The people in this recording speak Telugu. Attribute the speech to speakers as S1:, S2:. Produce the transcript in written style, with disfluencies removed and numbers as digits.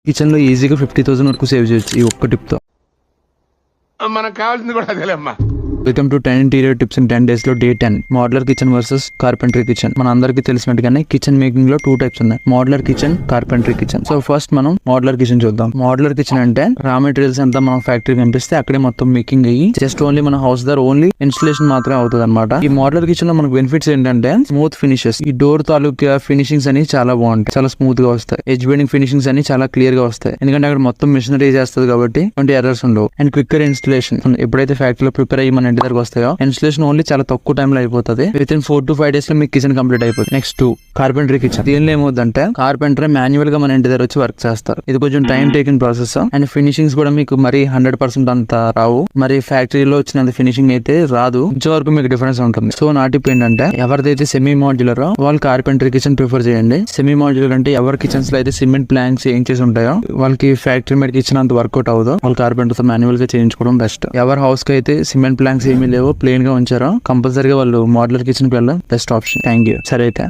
S1: కిచెన్ లో ఈజీగా 50,000 వరకు సేవ్ చేయొచ్చు ఈ ఒక్క టిప్ తో.
S2: మనకు కావాల్సింది కూడా అదేలేమ్మా.
S1: Welcome to 10 interior tips in 10 days లో day 10. Modular kitchen versus carpentry kitchen. మన అందరికీ తెలిసినట్టుగానే కిచెన్ మేకింగ్ లో 2 టైప్స్ ఉన్నాయి, modular kitchen, carpentry kitchen. So first మనం మోడ్యులర్ కిచెన్ చూద్దాం. మోడ్యులర్ కిచెన్ అంటే రా మెటీరియల్స్ అంతా మనం ఫ్యాక్టరీ పంపిస్తే అక్కడే మొత్తం మేకింగ్ అయ్యి జస్ట్ ఓన్లీ మన హౌస్ దగ్గర ఓన్లీ ఇన్స్టలేషన్ మాత్రమే అవుతుంది అనమాట. ఈ మోడ్యులర్ కిచెన్ లో మనకు బెనిఫిట్స్ ఏంటంటే స్మూత్ ఫినిషెస్. ఈ డోర్ తాలూకా ఫినిషింగ్స్ అని చాలా బాగుంటాయి, చాలా స్మూత్ గా వస్తాయి. ఎడ్జ్ బెండింగ్ ఫినిషింగ్స్ అని చాలా క్లియర్ గా వస్తాయి, ఎందుకంటే అక్కడ మొత్తం మిషనరీ చేస్తుంది కాబట్టి ఎటువంటి ఎర్రర్స్ ఉండవు. And quicker installation. ఎప్పుడైతే ఫ్యాక్టరీలో ప్రిపేర్ అయ్యి మన ఇంటి దగ్గరకు వస్తాయో ఇన్స్టలేషన్ ఓన్లీ చాలా తక్కువ టైం లో అయిపోతుంది. విత్ ఇన్ 4 to 5 days లో మీకు కిచెన్ కంప్లీట్ అయిపోతుంది. Next carpentry kitchen. దీనిలో ఏమవుతుందంటే కార్పెంటర్ మాన్యువల్ గా మన ఇంటి దగ్గర వచ్చి వర్క్ చేస్తారు. ఇది కొంచెం time taking process. And finishings కూడా మీకు మరి 100% అంత రావు, మరి ఫ్యాక్టరీలో వచ్చినంత ఫినిషింగ్ అయితే రాదు. ఇంతవరకు మీకు డిఫరెన్స్ ఉంటుంది. సో నా టిప్ ఏంటంటే ఎవరిదైతే సెమీ మాడ్యులర్ వాళ్ళు కార్పెంటరీ కిచెన్ ప్రిఫర్ చేయండి. సెమీ మాడ్యులర్ అంటే ఎవరి కిచెన్స్ లో అయితే సిమెంట్ ప్లాంక్స్ ఏం చేసి ఉంటాయో వాళ్ళకి ఫ్యాక్టరీ మీద కిచెన్ అంత వర్కౌట్ అవ్వదు, వాళ్ళు కార్పెంటర్ తో మాన్యువల్ గా చేయించుకోవడం బెస్ట్. ఎవరి హౌస్ కి అయితే సిమెంట్ ప్లాంక్స్ ఏమీ లేవో ప్లేన్ గా ఉంచారో కంపల్సరీగా వాళ్ళు మోడ్యులర్ కిచెన్ కి వెళ్ళడం బెస్ట్ ఆప్షన్. Thank you. సరే అయితే